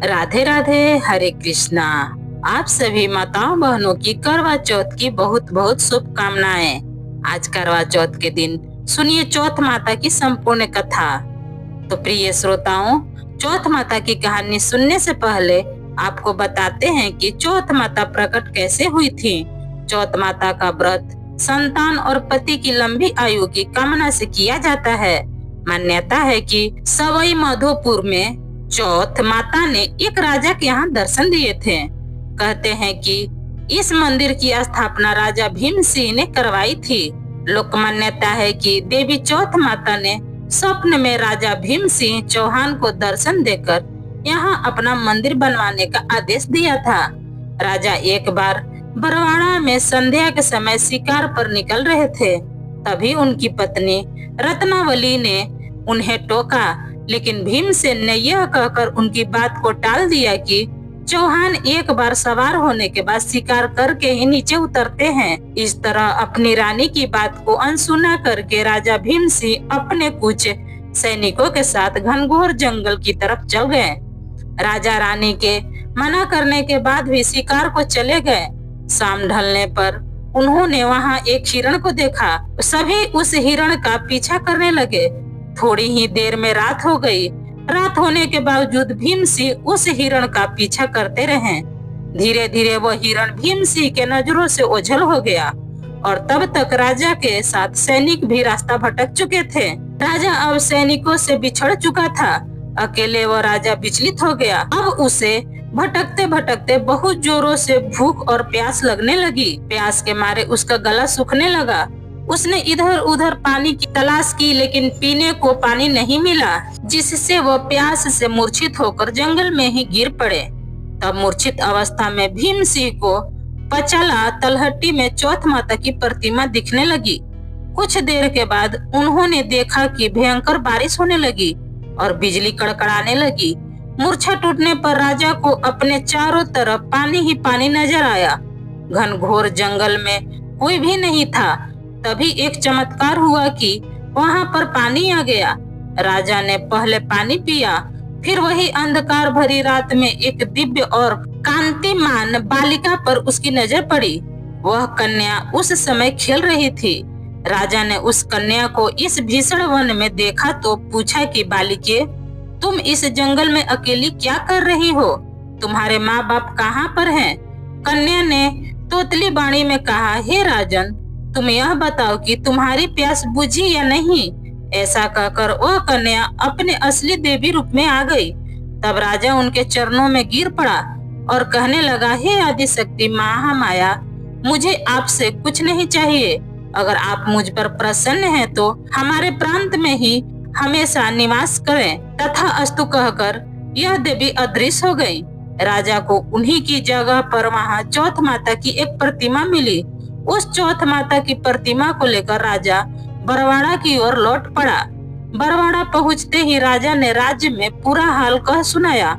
राधे राधे, हरे कृष्णा। आप सभी माताओं बहनों की करवा चौथ की बहुत बहुत शुभकामनाएं। आज करवा चौथ के दिन सुनिए चौथ माता की संपूर्ण कथा। तो प्रिय श्रोताओं, चौथ माता की कहानी सुनने से पहले आपको बताते हैं कि चौथ माता प्रकट कैसे हुई थी। चौथ माता का व्रत संतान और पति की लंबी आयु की कामना से किया जाता है। मान्यता है कि सवाई माधोपुर में चौथ माता ने एक राजा के यहाँ दर्शन दिए थे। कहते हैं कि इस मंदिर की स्थापना राजा भीम सिंह ने करवाई थी। लोक मान्यता है कि देवी चौथ माता ने स्वप्न में राजा भीम सिंह चौहान को दर्शन देकर यहाँ अपना मंदिर बनवाने का आदेश दिया था। राजा एक बार बरवाड़ा में संध्या के समय शिकार पर निकल रहे थे। तभी उनकी पत्नी रत्नावली ने उन्हें टोका, लेकिन भीमसेन ने यह कहकर उनकी बात को टाल दिया कि चौहान एक बार सवार होने के बाद शिकार करके ही नीचे उतरते हैं। इस तरह अपनी रानी की बात को अनसुना करके राजा भीम सिंह अपने कुछ सैनिकों के साथ घनघोर जंगल की तरफ चल गए। राजा रानी के मना करने के बाद भी शिकार को चले गए। शाम ढलने पर उन्होंने वहां एक हिरण को देखा। सभी उस हिरण का पीछा करने लगे। थोड़ी ही देर में रात हो गई। रात होने के बावजूद भीम सिंह उस हिरण का पीछा करते रहे। धीरे धीरे वह हिरण भीम सिंह के नजरों से ओझल हो गया और तब तक राजा के साथ सैनिक भी रास्ता भटक चुके थे। राजा अब सैनिकों से बिछड़ चुका था। अकेले वह राजा विचलित हो गया। अब उसे भटकते भटकते बहुत जोरों से भूख और प्यास लगने लगी। प्यास के मारे उसका गला सूखने लगा। उसने इधर उधर पानी की तलाश की, लेकिन पीने को पानी नहीं मिला, जिससे वह प्यास से मूर्छित होकर जंगल में ही गिर पड़े। तब मूर्छित अवस्था में भीम सिंह को पचला तलहटी में चौथ माता की प्रतिमा दिखने लगी। कुछ देर के बाद उन्होंने देखा कि भयंकर बारिश होने लगी और बिजली कड़कड़ाने लगी। मूर्छा टूटने पर राजा को अपने चारों तरफ पानी ही पानी नजर आया। घनघोर जंगल में कोई भी नहीं था। तभी एक चमत्कार हुआ कि वहां पर पानी आ गया। राजा ने पहले पानी पिया, फिर वही अंधकार भरी रात में एक दिव्य और कांतिमान बालिका पर उसकी नजर पड़ी। वह कन्या उस समय खेल रही थी। राजा ने उस कन्या को इस भीषण वन में देखा तो पूछा कि बालिके, तुम इस जंगल में अकेली क्या कर रही हो? तुम्हारे माँ बाप कहाँ पर हैं? कन्या ने तोतली वाणी में कहा, हे राजन, तुम यह बताओ कि तुम्हारी प्यास बुझी या नहीं। ऐसा कहकर वह कन्या अपने असली देवी रूप में आ गई। तब राजा उनके चरणों में गिर पड़ा और कहने लगा, हे आदिशक्ति महामाया, मुझे आपसे कुछ नहीं चाहिए। अगर आप मुझ पर प्रसन्न हैं तो हमारे प्रांत में ही हमेशा निवास करें। तथा अस्तु कहकर यह देवी अदृश्य हो गई। राजा को उन्हीं की जगह पर वहां चौथ माता की एक प्रतिमा मिली। उस चौथ माता की प्रतिमा को लेकर राजा बरवाड़ा की ओर लौट पड़ा। बरवाड़ा पहुंचते ही राजा ने राज्य में पूरा हाल कह सुनाया।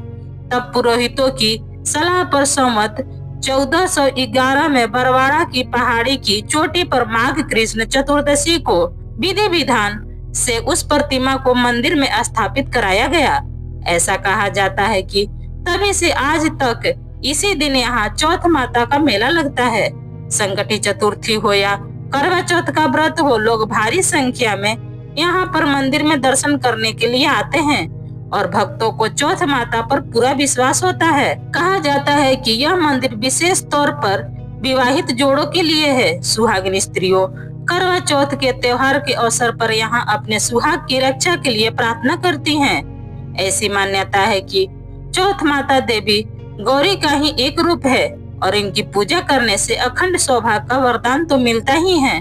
तब पुरोहितों की सलाह पर संवत 1411 में बरवाड़ा की पहाड़ी की चोटी पर माघ कृष्ण चतुर्दशी को विधि विधान से उस प्रतिमा को मंदिर में स्थापित कराया गया। ऐसा कहा जाता है कि तभी से आज तक इसी दिन यहाँ चौथ माता का मेला लगता है। संकटी चतुर्थी हो या करवा चौथ का व्रत हो, लोग भारी संख्या में यहाँ पर मंदिर में दर्शन करने के लिए आते हैं और भक्तों को चौथ माता पर पूरा विश्वास होता है। कहा जाता है कि यह मंदिर विशेष तौर पर विवाहित जोड़ों के लिए है। सुहागिन स्त्रियों करवा चौथ के त्योहार के अवसर पर यहाँ अपने सुहाग की रक्षा के लिए प्रार्थना करती हैं। ऐसी मान्यता है कि चौथ माता देवी गौरी का ही एक रूप है और इनकी पूजा करने से अखंड सौभाग्य का वरदान तो मिलता ही है,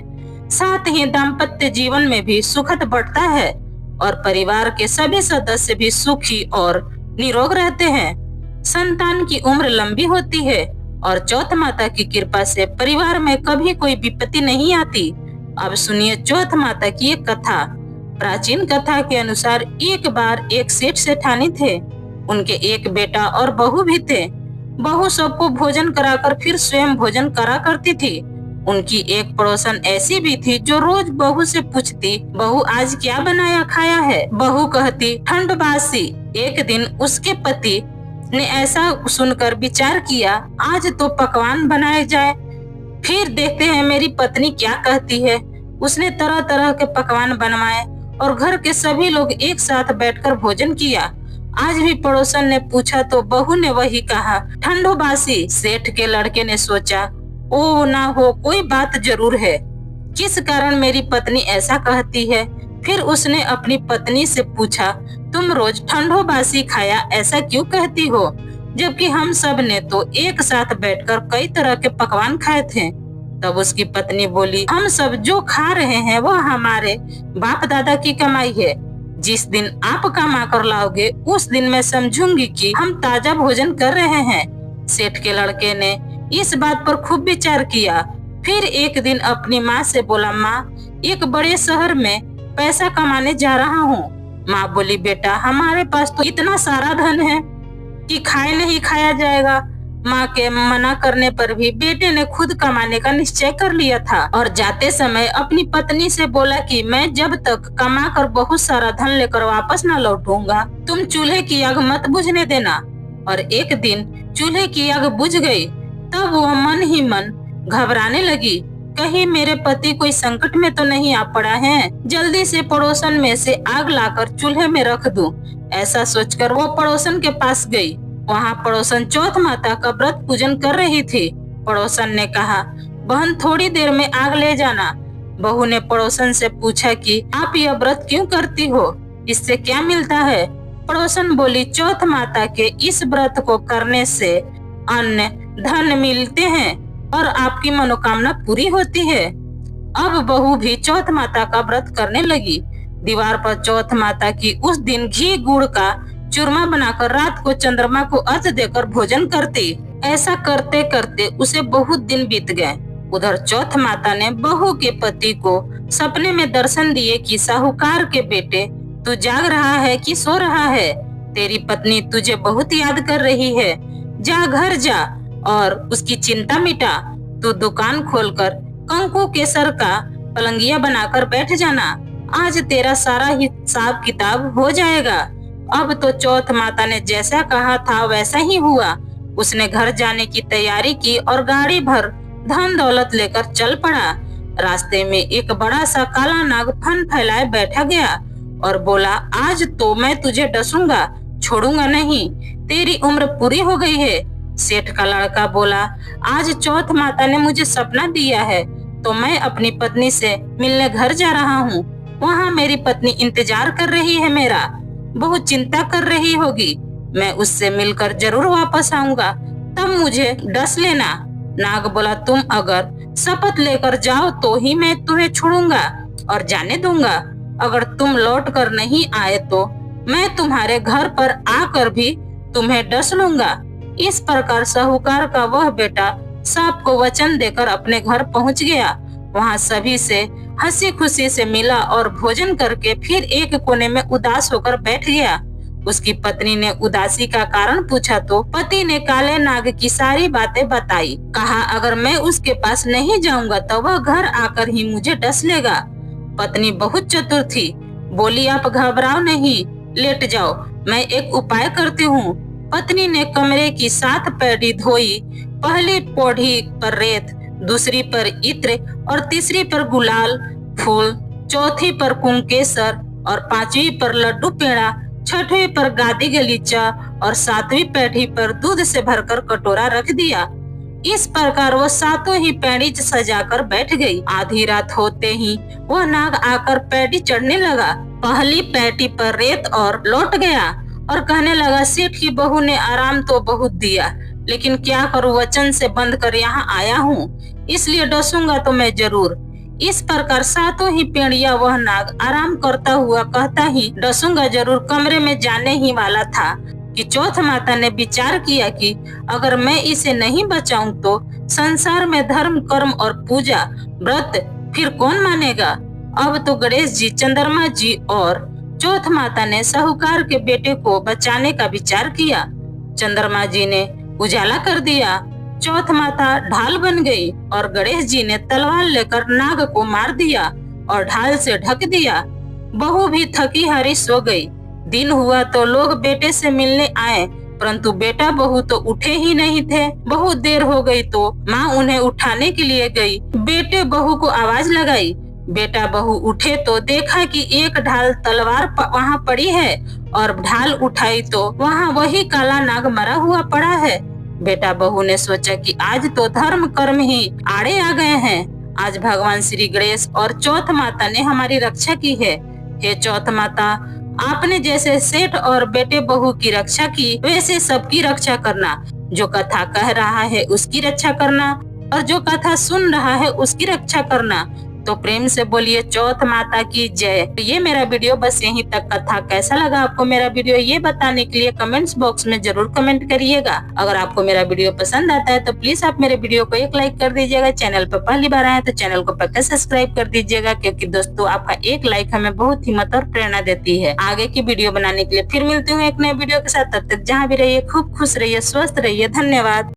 साथ ही दाम्पत्य जीवन में भी सुखद बढ़ता है और परिवार के सभी सदस्य भी सुखी और निरोग रहते हैं। संतान की उम्र लंबी होती है और चौथ माता की कृपा से परिवार में कभी कोई विपत्ति नहीं आती। अब सुनिए चौथ माता की एक कथा। प्राचीन कथा के अनुसार एक बार एक सेठ सेठानी थे। उनके एक बेटा और बहू भी थे। बहू सबको भोजन कराकर फिर स्वयं भोजन करा करती थी। उनकी एक पड़ोसन ऐसी भी थी जो रोज बहू से पूछती, बहू आज क्या बनाया खाया है? बहू कहती, ठंड बासी। एक दिन उसके पति ने ऐसा सुनकर विचार किया, आज तो पकवान बनाए जाए। फिर देखते हैं मेरी पत्नी क्या कहती है। उसने तरह तरह के पकवान बनवाए और घर के सभी लोग एक साथ बैठकर भोजन किया। आज भी पड़ोसन ने पूछा तो बहू ने वही कहा, ठंडो बासी। सेठ के लड़के ने सोचा, ओ ना हो, कोई बात जरूर है, किस कारण मेरी पत्नी ऐसा कहती है। फिर उसने अपनी पत्नी से पूछा, तुम रोज ठंडो बासी खाया ऐसा क्यों कहती हो, जबकि हम सब ने तो एक साथ बैठकर कई तरह के पकवान खाए थे। तब उसकी पत्नी बोली, हम सब जो खा रहे हैं वह हमारे बाप दादा की कमाई है। जिस दिन आप कमा कर लाओगे उस दिन मैं समझूंगी कि हम ताजा भोजन कर रहे हैं। सेठ के लड़के ने इस बात पर खूब विचार किया। फिर एक दिन अपनी माँ से बोला, माँ, एक बड़े शहर में पैसा कमाने जा रहा हूँ। माँ बोली, बेटा, हमारे पास तो इतना सारा धन है कि खाए नहीं खाया जाएगा। माँ के मना करने पर भी बेटे ने खुद कमाने का निश्चय कर लिया था और जाते समय अपनी पत्नी से बोला कि मैं जब तक कमा कर बहुत सारा धन लेकर वापस न लौटूंगा, तुम चूल्हे की आग मत बुझने देना। और एक दिन चूल्हे की आग बुझ गई। तब वह मन ही मन घबराने लगी, कहीं मेरे पति कोई संकट में तो नहीं आ पड़ा है। जल्दी से पड़ोसन में से आग लाकर चूल्हे में रख दूं। ऐसा सोचकर वो पड़ोसन के पास गई। वहाँ पड़ोसन चौथ माता का व्रत पूजन कर रही थी। पड़ोसन ने कहा, बहन, थोड़ी देर में आग ले जाना। बहू ने पड़ोसन से पूछा कि आप यह व्रत क्यों करती हो, इससे क्या मिलता है। पड़ोसन बोली, चौथ माता के इस व्रत को करने से अन्न धन मिलते हैं और आपकी मनोकामना पूरी होती है। अब बहू भी चौथ माता का व्रत करने लगी। दीवार पर चौथ माता की उस दिन घी गुड़ का चूरमा बनाकर रात को चंद्रमा को अर्घ देकर भोजन करती। ऐसा करते करते उसे बहुत दिन बीत गए। उधर चौथ माता ने बहू के पति को सपने में दर्शन दिए कि साहूकार के बेटे, तू जाग रहा है कि सो रहा है, तेरी पत्नी तुझे बहुत याद कर रही है। जा घर जा और उसकी चिंता मिटा। तू दुकान खोलकर कंकु केसर का पलंगिया बनाकर बैठ जाना। आज तेरा सारा हिसाब किताब हो जाएगा। अब तो चौथ माता ने जैसा कहा था वैसा ही हुआ। उसने घर जाने की तैयारी की और गाड़ी भर धन दौलत लेकर चल पड़ा। रास्ते में एक बड़ा सा काला नाग फन फैलाए बैठा गया और बोला, आज तो मैं तुझे डसूंगा, छोड़ूंगा नहीं, तेरी उम्र पूरी हो गई है। सेठ का लड़का बोला, आज चौथ माता ने मुझे सपना दिया है तो मैं अपनी पत्नी से मिलने घर जा रहा हूँ। वहाँ मेरी पत्नी इंतजार कर रही है मेरा, बहुत चिंता कर रही होगी। मैं उससे मिलकर जरूर वापस आऊंगा, तब मुझे डस लेना। नाग बोला, तुम अगर शपथ लेकर जाओ तो ही मैं तुम्हें छोड़ूंगा और जाने दूंगा। अगर तुम लौट कर नहीं आए तो मैं तुम्हारे घर पर आकर भी तुम्हें डस लूंगा। इस प्रकार साहूकार का वह बेटा सांप को वचन देकर अपने घर पहुंच गया। वहां सभी से हंसी खुशी से मिला और भोजन करके फिर एक कोने में उदास होकर बैठ गया। उसकी पत्नी ने उदासी का कारण पूछा तो पति ने काले नाग की सारी बातें बताई। कहा, अगर मैं उसके पास नहीं जाऊंगा तो वह घर आकर ही मुझे डस लेगा। पत्नी बहुत चतुर थी, बोली, आप घबराओ नहीं, लेट जाओ, मैं एक उपाय करती हूँ। पत्नी ने कमरे की 7 पैड़ी धोई। पहली पौड़ी पर रेत, दूसरी पर इत्र और तीसरी पर गुलाल फूल, चौथी पर कुंकेसर और 5वीं पर लड्डू पेड़ा, 6वीं पर गादी गलीचा और 7वीं पैड़ी पर दूध से भरकर कटोरा रख दिया। इस प्रकार वो 7 ही पैड़ी सजाकर बैठ गई। आधी रात होते ही वह नाग आकर पैड़ी चढ़ने लगा। पहली पैड़ी पर रेत और लौट गया और कहने लगा, सेठ की बहू ने आराम तो बहुत दिया, लेकिन क्या करूं, वचन से बंध कर यहाँ आया हूँ, इसलिए डसूंगा तो मैं जरूर। इस प्रकार 7 ही पेड़िया वह नाग आराम करता हुआ कहता ही डसूंगा जरूर कमरे में जाने ही वाला था कि चौथ माता ने विचार किया कि अगर मैं इसे नहीं बचाऊं तो संसार में धर्म, कर्म और पूजा व्रत फिर कौन मानेगा। अब तो गणेश जी, चंद्रमा जी और चौथ माता ने साहूकार के बेटे को बचाने का विचार किया। चंद्रमा जी ने उजाला कर दिया, चौथ माता ढाल बन गई और गणेश जी ने तलवार लेकर नाग को मार दिया और ढाल से ढक दिया। बहू भी थकी हारी सो गई। दिन हुआ तो लोग बेटे से मिलने आए, परंतु बेटा बहू तो उठे ही नहीं थे। बहुत देर हो गई तो माँ उन्हें उठाने के लिए गई। बेटे बहू को आवाज लगाई। बेटा बहू उठे तो देखा कि एक ढाल तलवार वहाँ पड़ी है और ढाल उठाई तो वहाँ वही काला नाग मरा हुआ पड़ा है। बेटा बहू ने सोचा कि आज तो धर्म कर्म ही आड़े आ गए हैं। आज भगवान श्री गणेश और चौथ माता ने हमारी रक्षा की है। हे चौथ माता, आपने जैसे सेठ और बेटे बहू की रक्षा की वैसे सबकी रक्षा करना। जो कथा कह रहा है उसकी रक्षा करना और जो कथा सुन रहा है उसकी रक्षा करना। तो प्रेम से बोलिए चौथ माता की जय। ये मेरा वीडियो बस यहीं तक का था। कैसा लगा आपको मेरा वीडियो ये बताने के लिए कमेंट्स बॉक्स में जरूर कमेंट करिएगा। अगर आपको मेरा वीडियो पसंद आता है तो प्लीज आप मेरे वीडियो को एक लाइक कर दीजिएगा। चैनल पर पहली बार आए तो चैनल को पक्का सब्सक्राइब कर दीजिएगा, क्योंकि दोस्तों आपका एक लाइक हमें बहुत हिम्मत और प्रेरणा देती है आगे की वीडियो बनाने के लिए। फिर मिलती हूँ एक नए वीडियो के साथ। तब तक जहाँ भी रहिए खूब खुश रहिए, स्वस्थ रहिए। धन्यवाद।